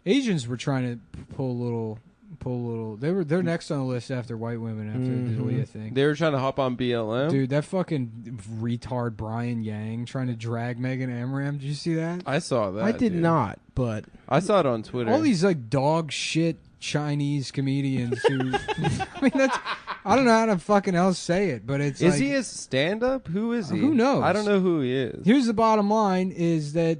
Asians were trying to pull a little. They're next on the list after white women after the Dalia thing. They were trying to hop on BLM. Dude, that fucking retard Bryan Yang trying to drag Megan Amram. Did you see that? I saw that. I did not, but I saw it on Twitter. All these like dog shit Chinese comedians who I mean that's I don't know how to fucking else say it, but it's Is he a stand-up? Who is he? Who knows? I don't know who he is. Here's the bottom line is that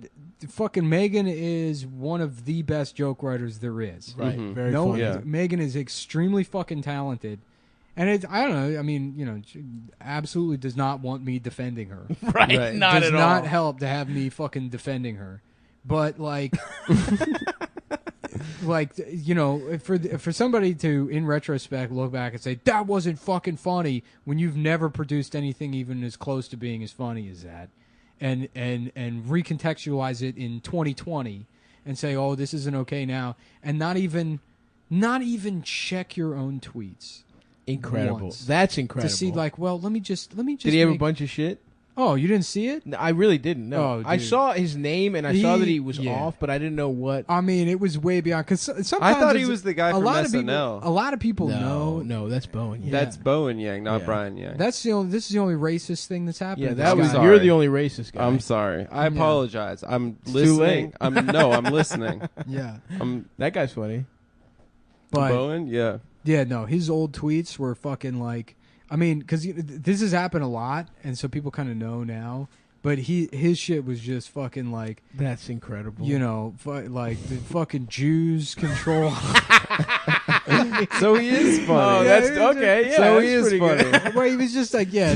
fucking Megan is one of the best joke writers there is. right, very No, funny. Yeah. Megan is extremely fucking talented. And it's, I don't know, I mean, you know, she absolutely does not want me defending her. Right, not does at not all. help to have me fucking defending her. But like like, you know, for somebody to in retrospect look back and say that wasn't fucking funny when you've never produced anything even as close to being as funny as that. And recontextualize it in 2020 and say, "Oh, this isn't okay now," and not even check your own tweets. Incredible. Once. That's incredible. To see, like, well, let me just. Did he have a make- bunch of shit? Oh, you didn't see it? No, I really didn't. No, Oh, I dude. saw his name and I saw that he was off, but I didn't know what. I mean, it was way beyond. Because sometimes I thought he it's- was the guy a from lot SNL. Of people, a lot of people know. No, that's Bowen. Yeah, That's Bowen Yang, not Yeah. Bryan Yang. This is the only racist thing that's happened. yeah. to That this was. guy. You're the only racist guy. I'm sorry. I apologize. I'm It's listening. too late. I'm listening. Yeah, That guy's funny. but Bowen, yeah. yeah, no, his old tweets were fucking like. I mean, because this has happened a lot, and so people kind of know now. But his shit was just fucking like, That's incredible. you know, like the fucking Jews control. So he is funny. Oh, Yeah, that's he was okay. Yeah, so that's he is pretty funny. good. Where he was just like, yeah,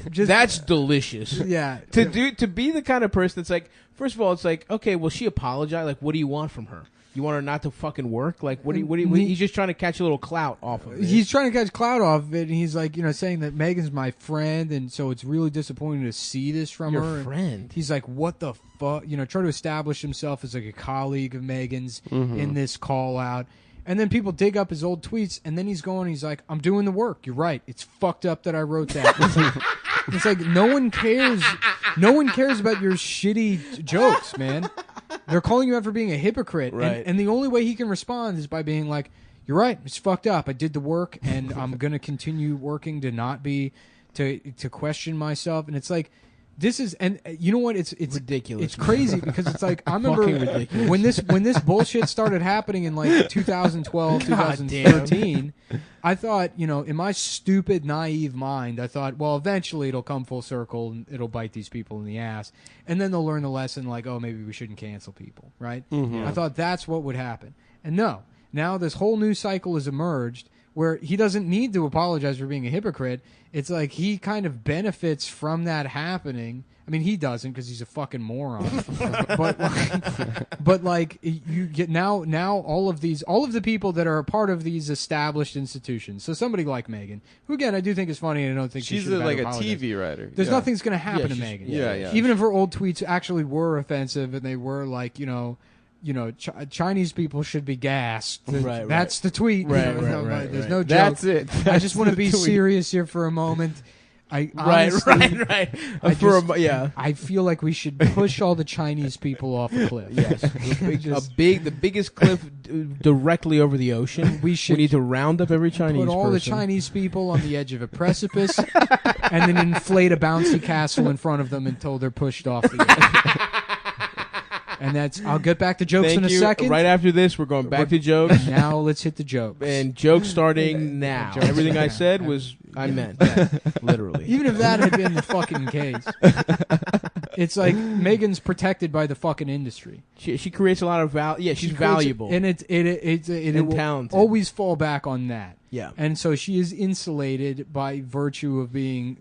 just That's delicious. yeah. To be the kind of person that's like, first of all, it's like, okay, well, she apologized. Like, what do you want from her? You want her not to fucking work? Like, what do you he's just trying to catch a little clout off of it. He's trying to catch clout off of it, and he's like, you know, saying that Megan's my friend, and so it's really disappointing to see this from Your her. And friend. he's like, what the fuck? You know, try to establish himself as like a colleague of Megan's in this call out. And then people dig up his old tweets, and then he's like, I'm doing the work. You're right. It's fucked up that I wrote that. It's like no one cares. No one cares about your shitty jokes, man. They're calling you out for being a hypocrite. Right. And the only way he can respond is by being like, you're right. It's fucked up. I did the work, and I'm going to continue working to not be, to question myself. And it's like, this is, and you know what? It's ridiculous. It's crazy because it's like, I remember Fucking ridiculous. when this bullshit started happening in like 2012, God 2013, I thought, you know, in my stupid, naive mind, I thought, well, eventually it'll come full circle and it'll bite these people in the ass. And then they'll learn the lesson like, oh, maybe we shouldn't cancel people, right? I thought that's what would happen. And no, now this whole new cycle has emerged where he doesn't need to apologize for being a hypocrite. It's like he kind of benefits from that happening. I mean, he doesn't because he's a fucking moron. but like you get now all of the people that are a part of these established institutions. So somebody like Megan, who again I do think is funny, and I don't think She's she should have like had a to apologize. TV writer. There's Yeah. nothing's going to happen to she's- Megan. yeah. Even if her old tweets actually were offensive and they were like, Chinese people should be gassed. Right, That's the tweet. Right, No, right. There's no joke. That's it. I just want to be tweet. serious here for a moment. I Right, honestly, right. I For just- yeah. I feel like we should push all the Chinese people off a cliff. Yes, the biggest cliff directly over the ocean. We should need to round up every Chinese put all the person. Chinese people on the edge of a precipice and then inflate a bouncy castle in front of them until they're pushed off the edge. And that's. I'll get back to jokes Thank in a you. second. Right after this, we're going back to jokes. Now let's hit the jokes. And jokes starting now. Jokes Everything I now. said was I meant that, literally. Even if that had been the fucking case, it's like Megan's protected by the fucking industry. She creates a lot of value. Yeah, she's She creates- valuable. and it And will talented. always fall back on that. Yeah. And so she is insulated by virtue of being,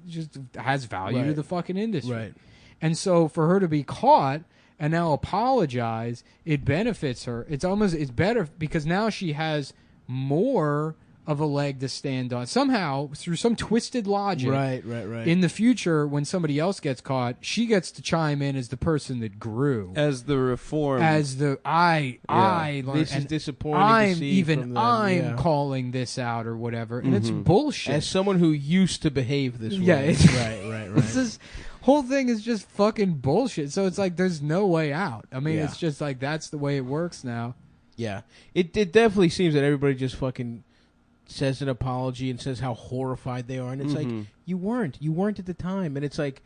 just has value to Right. the fucking industry. Right. And so for her to be caught and now apologize, it benefits her. It's better because now she has more of a leg to stand on. Somehow, through some twisted logic, Right. in the future, when somebody else gets caught, she gets to chime in as the person that grew. As the reform. As the I learned, This is and disappointing I'm to see from them, yeah. calling this out or whatever, and it's bullshit. As someone who used to behave this way. Yeah, it's- right. This is whole thing is just fucking bullshit. So it's like there's no way out. I mean, Yeah. it's just like that's the way it works now. Yeah, it definitely seems that everybody just fucking says an apology and says how horrified they are, and it's like you weren't at the time, and it's like,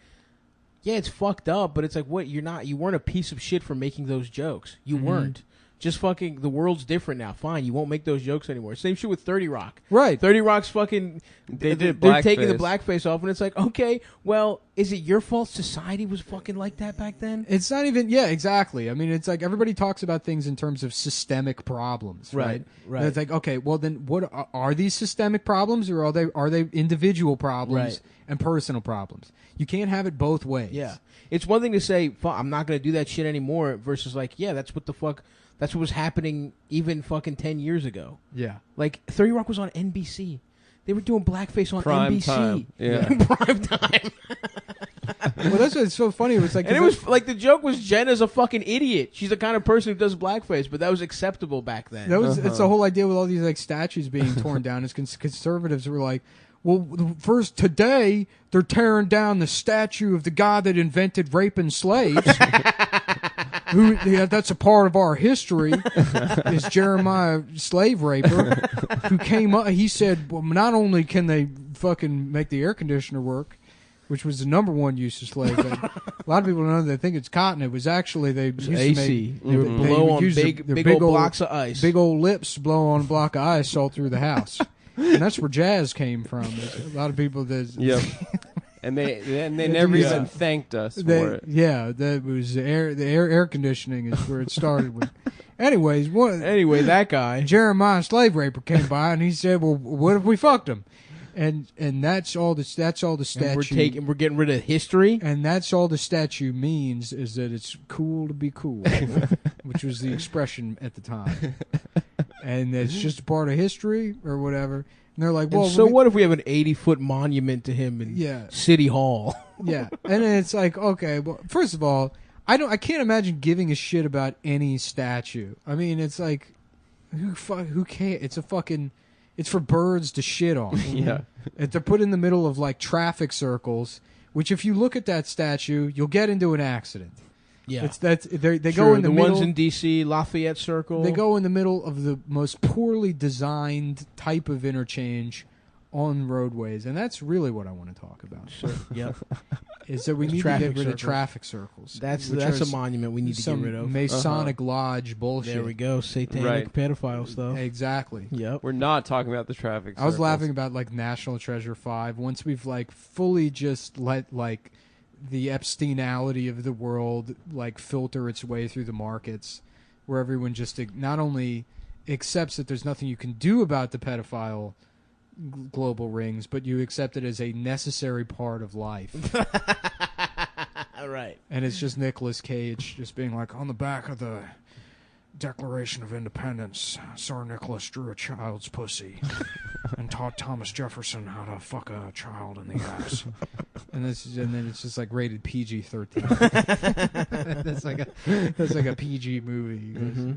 yeah, it's fucked up, but it's like, what, you weren't a piece of shit for making those jokes. You weren't. Just fucking, the world's different now. Fine, you won't make those jokes anymore. Same shit with 30 Rock. Right. 30 Rock's fucking, They're they're taking the blackface off, and it's like, okay, well, is it your fault society was fucking like that back then? It's not even, yeah, exactly. I mean, it's like everybody talks about things in terms of systemic problems, right? Right. And it's like, okay, well then, what are these systemic problems, or are they individual problems and personal problems? You can't have it both ways. Yeah. It's one thing to say, I'm not going to do that shit anymore, versus like, yeah, that's what was happening even fucking 10 years ago. Yeah. Like, 30 Rock was on NBC. They were doing blackface on Prime NBC. time. Yeah. Prime time. Well, that's what's so funny. It was like, And it was like, the joke was Jenna's a fucking idiot. She's the kind of person who does blackface, but that was acceptable back then. that was it's the whole idea with all these like statues being torn down. Is conservatives were like, well, first today they're tearing down the statue of the guy that invented raping slaves. That's a part of our history. Is Jeremiah slave raper who came up? He said, well, not only can they fucking make the air conditioner work, which was the number one use of slave labor. A lot of people don't know. They think it's cotton. It was actually they used AC. to make. They would blow on big old blocks of ice. Big old lips blow on a block of ice all through the house. And that's where jazz came from. There's a lot of people that. Yep. And they never even thanked us for it. Yeah, that was the air conditioning is where it started with. Anyways, Anyway, that guy. Jeremiah slave raper came by and he said, "Well, what if we fucked him?" And that's all the statue. And we're getting rid of history. And that's all the statue means is that it's cool to be cool, which was the expression at the time. And it's just a part of history or whatever. And they're like, well, so what if we have an 80-foot monument to him in City Hall? Yeah. And then it's like, okay, well, first of all, I can't imagine giving a shit about any statue. I mean, it's like, who cares? It's for birds to shit on. Yeah. And they're put in the middle of like traffic circles, which if you look at that statue, you'll get into an accident. Yeah. They go in the middle. ones in D.C., Lafayette Circle. They go in the middle of the most poorly designed type of interchange on roadways, and that's really what I want to talk about. Sure. Yep. Is that we need to get rid of traffic circles. That's a monument we need to get rid of. Masonic lodge bullshit. There we go. Satanic pedophile stuff. Exactly. Yep. We're not talking about the traffic circles. I was laughing about like National Treasure 5. Once we've like fully just let like the Epsteinality of the world like filter its way through the markets, where everyone just not only accepts that there's nothing you can do about the pedophile global rings, but you accept it as a necessary part of life. Right. And it's just Nicolas Cage just being like, on the back of the Declaration of Independence, Sir Nicholas drew a child's pussy and taught Thomas Jefferson how to fuck a child in the ass. And then it's just like rated PG-13. That's like a PG movie. Mm-hmm.